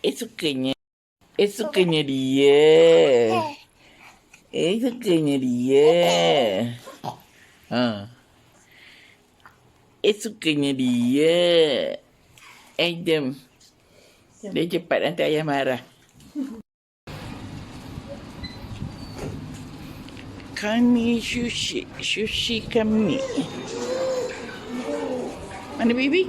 sukanya. Sukanya dia. Sukanya dia. Sukanya dia. Jom. Dia cepat nanti ayah marah. Kami sushi. Sushi kami. Mana baby?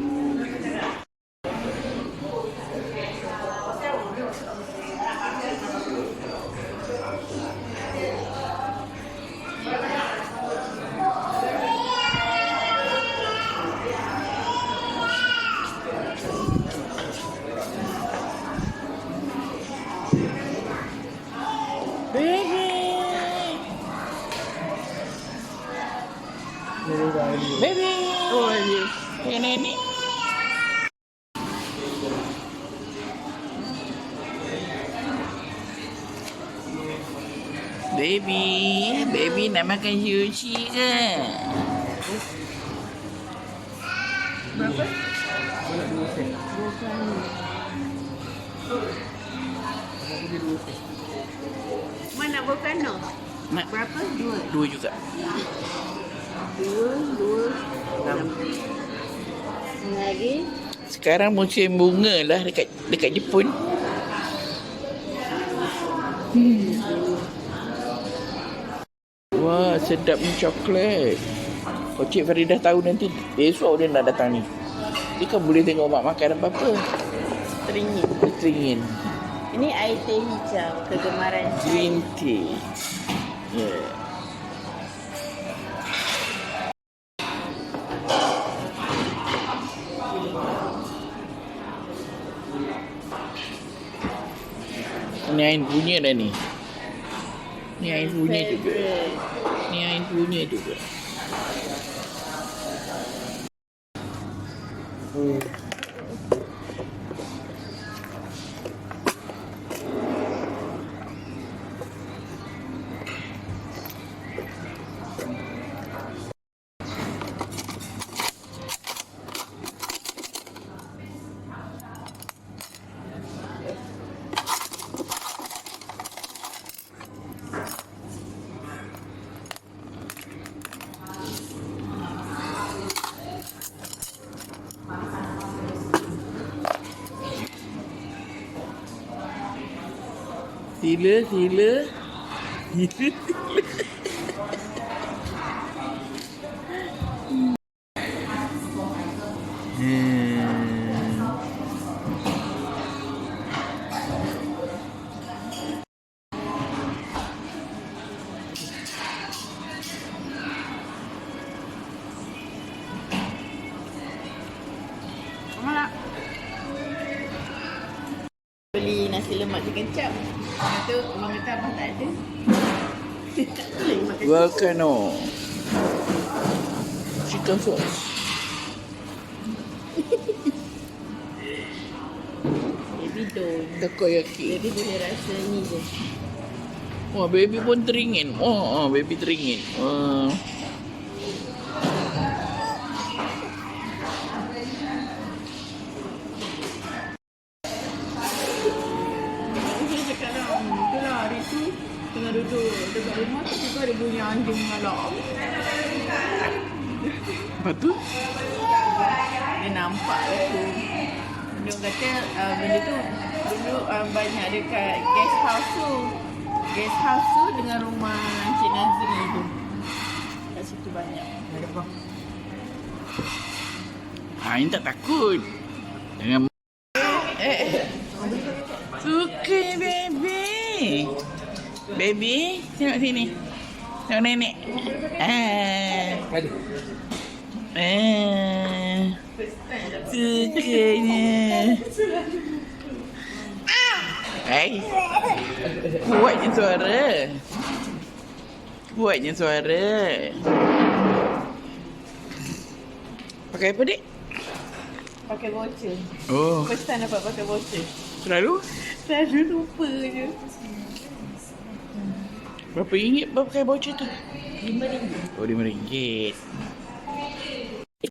Baby. Oh, yes. Yang nenek. Baby nak makan sushi ke? Berapa? Mana volcano? Nak Berapa? dua juga. Dua. Lagi? Sekarang musim bunga lah dekat Jepun. Wah, sedapnya coklat. Oh, Cik Faridah tahu nanti besok dia nak datang ni. Dia kan boleh tengok mak makan apa-apa. Teringin. Ini air teh hijau, kegemaran saya. Green tea. Yeah. Ni air punya dah ni. Ni air punya juga. Ni air punya juga. Sila. Malah. Beli nasi lemak chicken chop. Itu orang kata abang tak ada. Volcano. Chicken sauce. Baby don't. Takoyaki. Baby boleh rasa ni je. Wah, baby pun teringin. Baby teringin. Sekarang itulah hari tu tengah duduk dekat rumah tu juga ada bunyi anjing mengalak. Lepas tu? Dia nampak aku. Dia kata benda tu dulu banyak dekat guest house tu. Guest house tu dengan rumah Encik Nazri tu. Kat situ banyak. Ada apa? Ini tak takut. Jangan. Suka baby. Baby, tengok sini. Tengok nenek. Sukanya. Buatnya suara. Pakai apa, Dik? Pakai voucher. Oh, First time dapat pakai voucher. selalu? Selalu lupa je. Berapa ringgit pakai voucher tu? RM5. Oh, RM5.